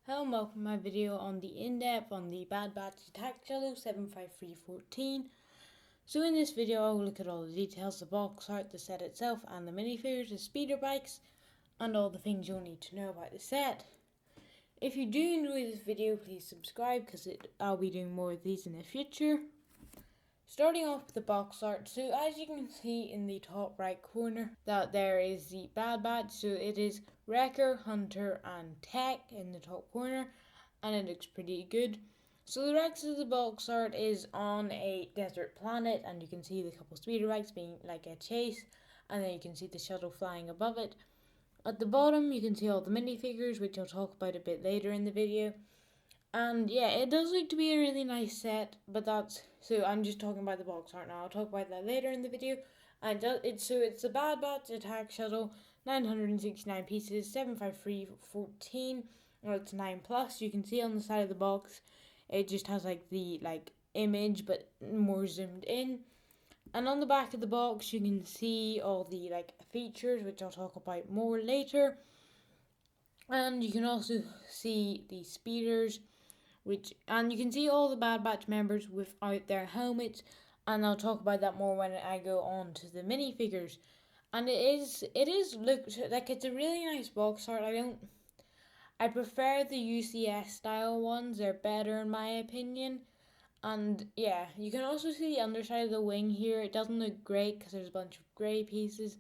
Hello and welcome to my video on the in-depth on the Bad Batch Shuttle 75314. So in this video I will look at all the details, the box art, the set itself, and the minifigures, the speeder bikes, and all the things you'll need to know about the set. If you do enjoy this video, please subscribe because I'll be doing more of these in the future. Starting off with the box art, so as you can see in the top right corner, that there is the Bad Batch, so it is Wrecker, Hunter, and Tech in the top corner, and it looks pretty good. So the rest of the box art is on a desert planet, and you can see the couple speeder bikes being like a chase, and then you can see the shuttle flying above it. At the bottom you can see all the minifigures, which I'll talk about a bit later in the video. And yeah, it does look to be a really nice set, but so I'm just talking about the box art now. I'll talk about that later in the video. And it's the Bad Batch Attack Shuttle, 969 pieces, 75314. Well, it's 9 plus. You can see on the side of the box, it just has like the image, but more zoomed in. And on the back of the box, you can see all the features, which I'll talk about more later. And you can also see the speeders, and you can see all the Bad Batch members without their helmets, and I'll talk about that more when I go on to the minifigures. And it's a really nice box art. I prefer the UCS style ones. They're better in my opinion. And yeah, you can also see the underside of the wing here. It doesn't look great because there's a bunch of grey pieces.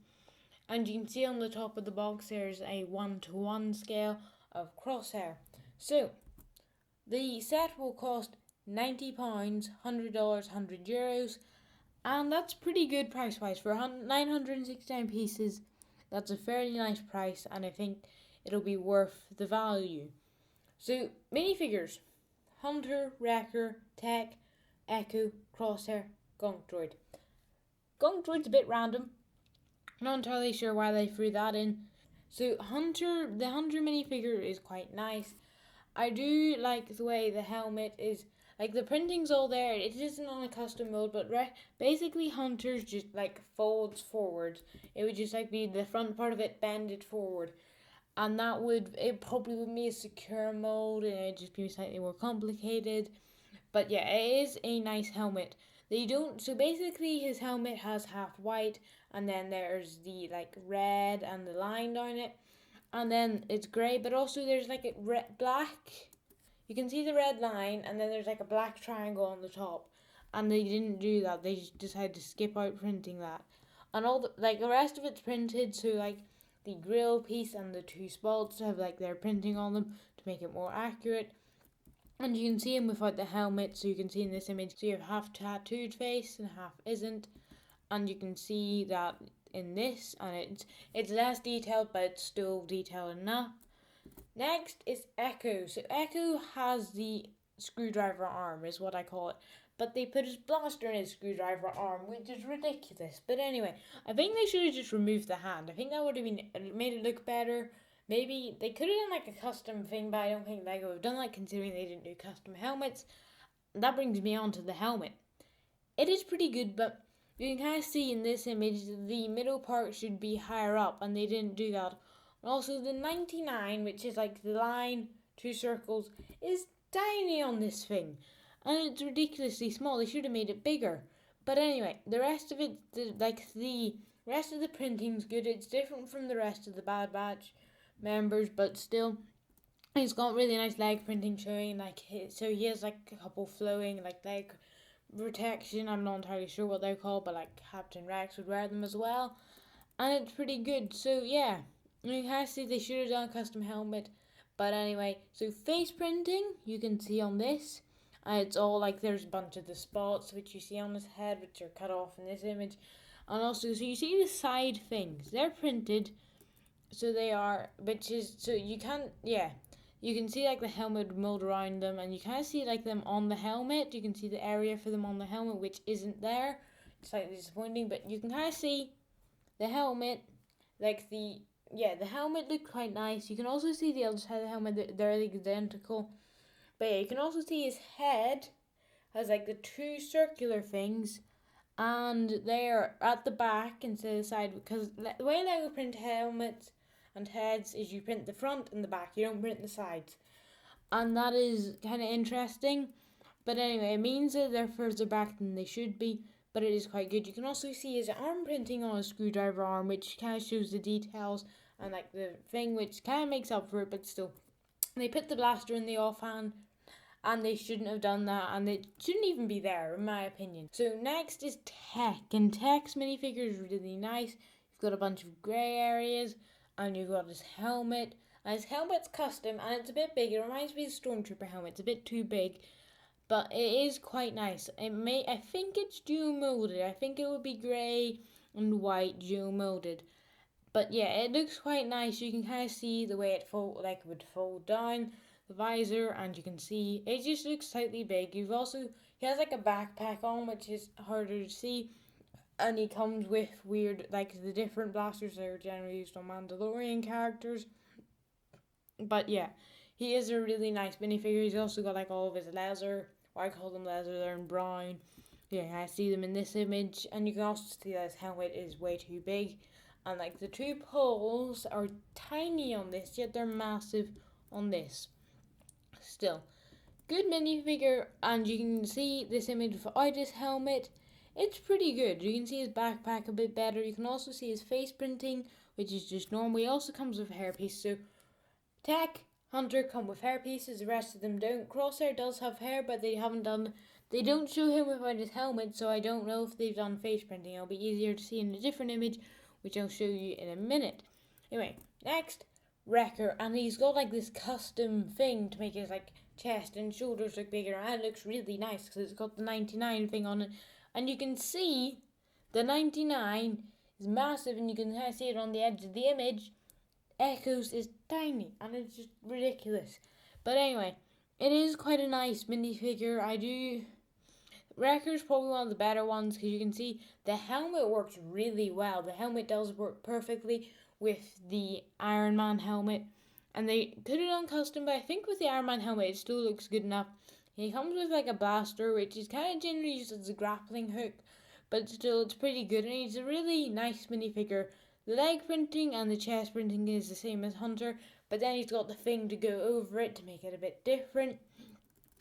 And you can see on the top of the box there's a 1:1 scale of Crosshair. So the set will cost £90, $100, €100, and that's pretty good price-wise. For 969 pieces, that's a fairly nice price, and I think it'll be worth the value. So, minifigures: Hunter, Wrecker, Tech, Echo, Crosshair, Gunk Droid. Gunk Droid's a bit random. Not entirely sure why they threw that in. So, the Hunter minifigure is quite nice. I do like the way the helmet is, the printing's all there. It isn't on a custom mold, but basically Hunter's just folds forward. It would just be the front part of it bended forward, and it probably would be a secure mold, and it'd just be slightly more complicated. But yeah, it is a nice helmet. So basically his helmet has half white, and then there's the red and the line down it. And then it's grey, but also there's a black. You can see the red line, and then there's a black triangle on the top. And they didn't do that. They just decided to skip out printing that. And all the rest of it's printed, so the grill piece and the two spots have their printing on them to make it more accurate. And you can see him without the helmet, so you can see in this image, so you have half tattooed face and half isn't. And you can see that in this, and it's less detailed, but it's still detailed enough. Next is Echo. So Echo has the screwdriver arm, is what I call it, but they put his blaster in his screwdriver arm, which is ridiculous. But anyway, I think they should have just removed the hand. I think that would have made it look better. Maybe they could have done a custom thing, but I don't think LEGO would have done that, considering they didn't do custom helmets. That brings me on to the helmet. It is pretty good, but you can kind of see in this image the middle part should be higher up, and they didn't do that. And also the 99, which is the line, two circles, is tiny on this thing. And it's ridiculously small. They should have made it bigger. But anyway, the rest of it, the rest of the printing's good. It's different from the rest of the Bad Batch members, but still, he's got really nice leg printing showing, so he has a couple flowing leg protection. I'm not entirely sure what they're called, but Captain Rex would wear them as well, and it's pretty good. So yeah, you can see they should have done a custom helmet, but anyway. So face printing, you can see on this, it's all there's a bunch of the spots which you see on his head, which are cut off in this image, and also so you see the side things, they're printed, so they are, you can see the helmet mold around them, and you kind of see them on the helmet. You can see the area for them on the helmet, which isn't there. It's slightly disappointing, but you can kind of see the helmet, the helmet looked quite nice. You can also see the other side of the helmet, they're identical. But yeah, you can also see his head has the two circular things, and they're at the back instead of the side, because the way LEGO print helmets and heads is you print the front and the back, you don't print the sides. and that is kind of interesting. But anyway, it means that they're further back than they should be, but it is quite good. You can also see his arm printing on a screwdriver arm, which kind of shows the details and like the thing, which kind of makes up for it, but still. They put the blaster in the offhand, and they shouldn't have done that, and it shouldn't even be there, in my opinion. So next is Tech, and Tech's minifigure is really nice. You've got a bunch of grey areas, and you've got his helmet, and his helmet's custom, and it's a bit big. It reminds me of the Stormtrooper helmet. It's a bit too big, but it is quite nice. I think it's dual molded. I think it would be grey and white dual molded. But yeah, it looks quite nice. You can kind of see the way it would fold down the visor, and you can see it just looks slightly big. He has like a backpack on, which is harder to see, and he comes with weird, like the different blasters that are generally used on Mandalorian characters. But yeah, he is a really nice minifigure. He's also got like all of his leather. Or I call them leather. They're in brown. Yeah, I see them in this image, and you can also see that his helmet is way too big. And like the two poles are tiny on this, yet they're massive on this. Still, good minifigure, and you can see this image without his helmet. It's pretty good. You can see his backpack a bit better. You can also see his face printing, which is just normal. He also comes with a hairpiece. So Tech, Hunter come with hairpieces. The rest of them don't. Crosshair does have hair, but they don't show him without his helmet, so I don't know if they've done face printing. It'll be easier to see in a different image, which I'll show you in a minute. Anyway, next, Wrecker, and he's got like this custom thing to make his like chest and shoulders look bigger, and it looks really nice because it's got the 99 thing on it, and you can see the 99 is massive, and you can kind of see it on the edge of the image. Echoes is tiny, and it's just ridiculous. But anyway, it is quite a nice minifigure. Wrecker's probably one of the better ones because you can see the helmet works really well. The helmet does work perfectly with the Iron Man helmet, and they could have done custom, but I think with the Iron Man helmet it still looks good enough. He comes with like a blaster, which is kind of generally used as a grappling hook, but still it's pretty good, and he's a really nice minifigure. The leg printing and the chest printing is the same as Hunter, but then he's got the thing to go over it to make it a bit different.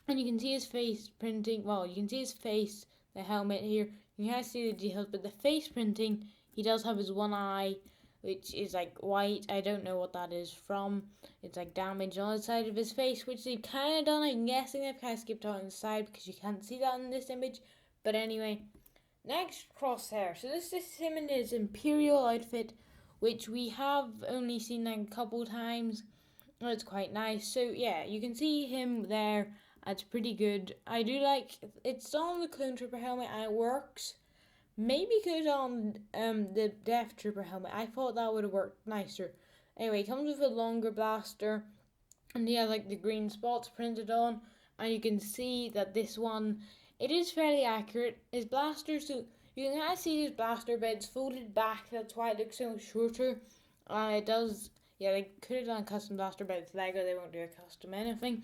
And you can see his face printing. Well, you can see his face, the helmet here. You can see the details, but the face printing, he does have his one eye, which is like white. I don't know what that is from. It's like damage on the side of his face, which they've kind of done. I'm guessing they've kind of skipped out on the side because you can't see that in this image. But anyway, next, Crosshair. So this is him in his Imperial outfit, which we have only seen like a couple times. It's quite nice. So yeah, you can see him there. It's pretty good. I do like it's on the Clone Trooper helmet and it works. Maybe could on the Death Trooper helmet. I thought that would have worked nicer. Anyway, it comes with a longer blaster, and he has like the green spots printed on, and you can see that this one, it is fairly accurate. His blaster, so you can kind of see his blaster, but it's folded back. That's why it looks so much shorter. It does. Yeah, they could have done a custom blaster, but it's Lego. They won't do a custom anything.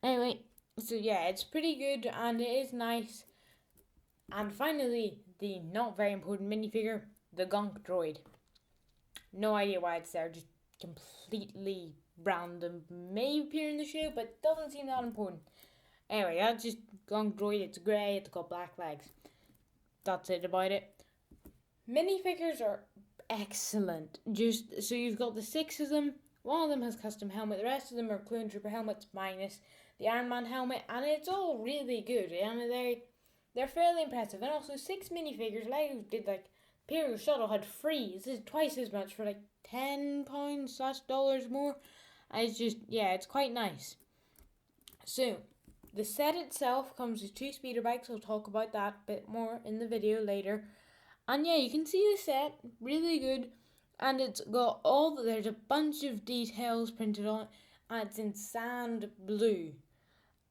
Anyway. So yeah, it's pretty good and it is nice. And finally, the not very important minifigure, the Gunk Droid. No idea why it's there, just completely random. May appear in the show, but doesn't seem that important. Anyway, that's just Gunk Droid. It's grey, it's got black legs. That's it about it. Minifigures are excellent. Just so you've got the 6 of them. One of them has custom helmet. The rest of them are Clone Trooper helmets minus the Iron Man helmet, and it's all really good. And they're fairly impressive. And also 6 minifigures. Lego did like Imperial Shuttle had 3. This is twice as much for like $10 more. And it's just it's quite nice. So the set itself comes with 2 speeder bikes. I'll talk about that a bit more in the video later. And yeah, you can see the set really good. And it's got there's a bunch of details printed on it, and it's in sand blue.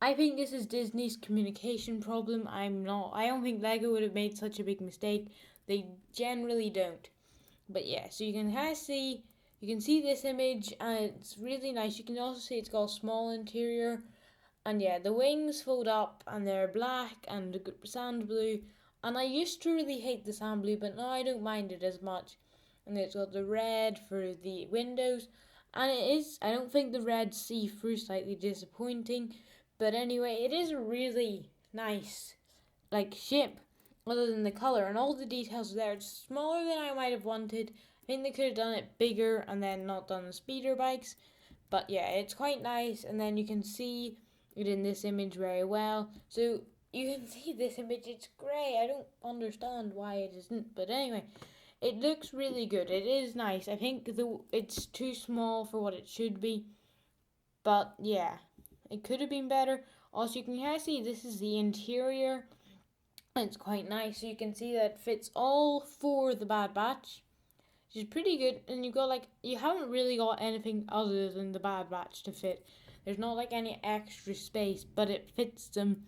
I think this is Disney's communication problem. I don't think Lego would have made such a big mistake. They generally don't. But yeah, so you can see this image, and it's really nice. You can also see it's got a small interior, and yeah, the wings fold up, and they're black and sand blue. And I used to really hate the sand blue, but now I don't mind it as much. And it's got the red for the windows, And it is, I don't think the red see-through is slightly disappointing, but anyway, it is a really nice ship, other than the colour and all the details there. It's smaller than I might have wanted. I think they could have done it bigger and then not done the speeder bikes, but yeah, it's quite nice. And then you can see it in this image very well. So you can see this image, it's grey. I don't understand why it isn't, but anyway, it looks really good. It is nice. I think it's too small for what it should be, but yeah, it could have been better. Also, you can kind of see this is the interior. It's quite nice. So you can see that it fits all for the Bad Batch, which is pretty good. And you haven't really got anything other than the Bad Batch to fit. There's not any extra space, but it fits them.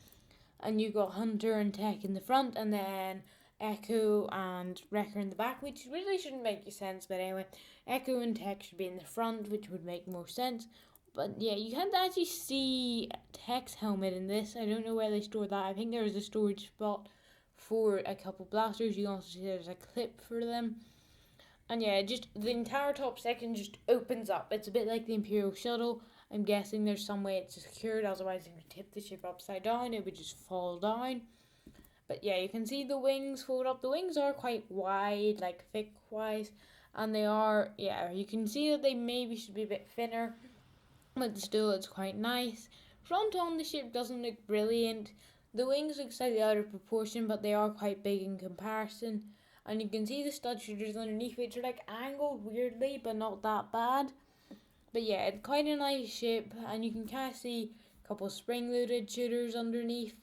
And you got Hunter and Tech in the front, and then Echo and Wrecker in the back, which really shouldn't make sense, but anyway, Echo and Tech should be in the front, which would make more sense. But yeah, you can't actually see Tech's helmet in this. I don't know where they stored that. I think there is a storage spot for a couple blasters. You can also see there's a clip for them. And yeah, just the entire top section just opens up. It's a bit like the Imperial Shuttle. I'm guessing there's some way it's secured, otherwise if you tip the ship upside down, it would just fall down. But yeah, you can see the wings fold up. The wings are quite wide, thick-wise, and they are, yeah, you can see that they maybe should be a bit thinner, but still it's quite nice. Front on the ship doesn't look brilliant. The wings look slightly out of proportion, but they are quite big in comparison. And you can see the stud shooters underneath, which are angled weirdly, but not that bad. But yeah, it's quite a nice ship, and you can kind of see a couple spring-loaded shooters underneath,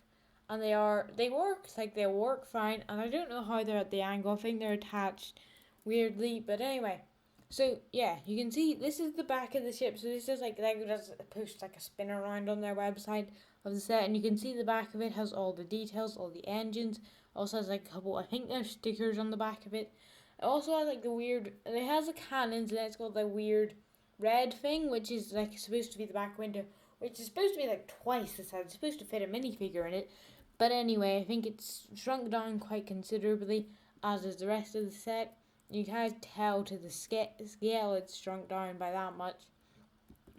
and they work fine. And I don't know how they're at the angle. I think they're attached weirdly, but anyway. So yeah, you can see this is the back of the ship. So this is Lego does post a spin around on their website of the set, and you can see the back of it has all the details, all the engines. Also has a couple, I think there's stickers on the back of it. It also has it has a cannons, and it's got the weird red thing, which is supposed to be the back window, which is supposed to be twice the size. It's supposed to fit a minifigure in it. But anyway, I think it's shrunk down quite considerably, as is the rest of the set. You can't tell to the scale it's shrunk down by that much.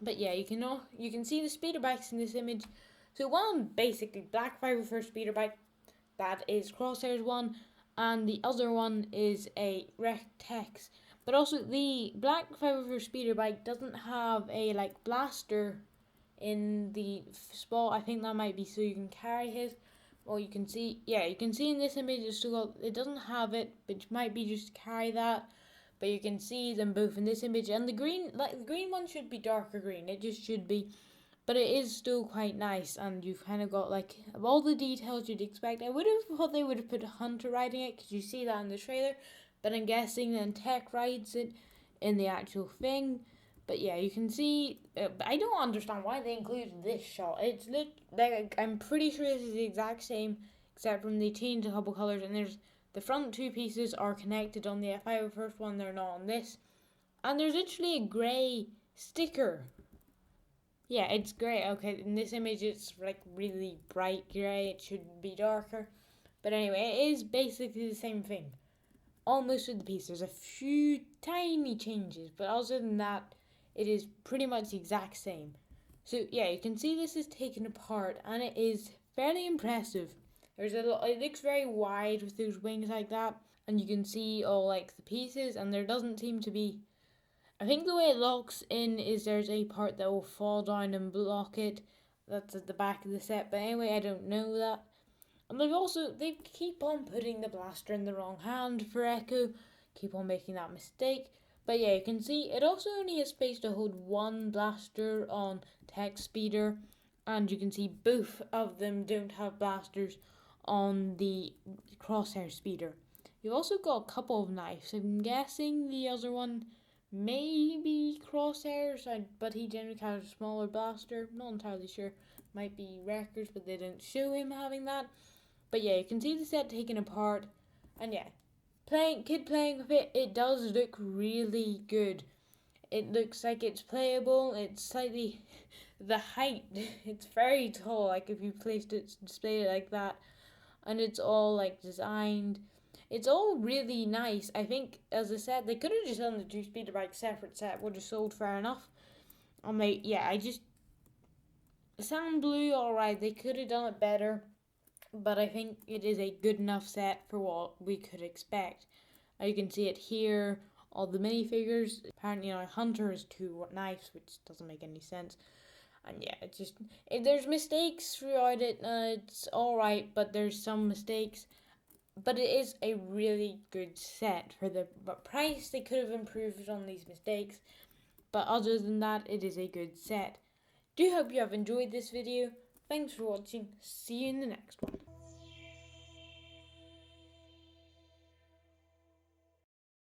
But yeah, you can see the speeder bikes in this image. So one basically Black 501st speeder bike, that is Crosshair's one, and the other one is a Rectex. But also the Black 501st speeder bike doesn't have a blaster in the spot. I think that might be so you can carry his. Well, you can see in this image it doesn't have it, which might be just to carry that. But you can see them both in this image, and the green one should be darker green. It just should be, but it is still quite nice. And you've kind of got of all the details you'd expect. I would have thought they would have put a Hunter riding it, because you see that in the trailer. But I'm guessing then Tech rides it in the actual thing. But yeah, you can see, I don't understand why they included this shot. It's I'm pretty sure this is the exact same, except from they changed a couple colours, and there's the front two pieces are connected on the F501st one, they're not on this. And there's literally a grey sticker. Yeah, it's grey. Okay, in this image it's really bright grey, it should be darker. But anyway, it is basically the same thing. Almost with the piece. There's a few tiny changes, but other than that, it is pretty much the exact same. So yeah, you can see this is taken apart, and it is fairly impressive. It looks very wide with those wings like that, and you can see all the pieces, and there doesn't seem to be. I think the way it locks in is there's a part that will fall down and block it. That's at the back of the set, but anyway, I don't know that. And they keep on putting the blaster in the wrong hand for Echo, keep on making that mistake. But yeah, you can see it also only has space to hold one blaster on Tech Speeder, and you can see both of them don't have blasters on the Crosshair Speeder. You've also got a couple of knives. I'm guessing the other one may be Crosshair's, but he generally has a smaller blaster. Not entirely sure. Might be Wrecker's, but they don't show him having that. But yeah, you can see the set taken apart, and yeah, kid playing with it, it does look really good. It looks like it's playable. It's slightly, the height, it's very tall, if you displayed it like that, and it's all designed. it's all really nice. I think, as I said, they could have just done the two speeder bikes separate set, would have sold fair enough. Sound Blue, alright, they could have done it better, but I think it is a good enough set for what we could expect. You can see it here, all the minifigures. Apparently, Hunter has two knives, which doesn't make any sense. And yeah, there's mistakes throughout it. It's alright, but there's some mistakes. But it is a really good set for the price. They could have improved on these mistakes, but other than that, it is a good set. Do hope you have enjoyed this video. Thanks for watching. See you in the next one.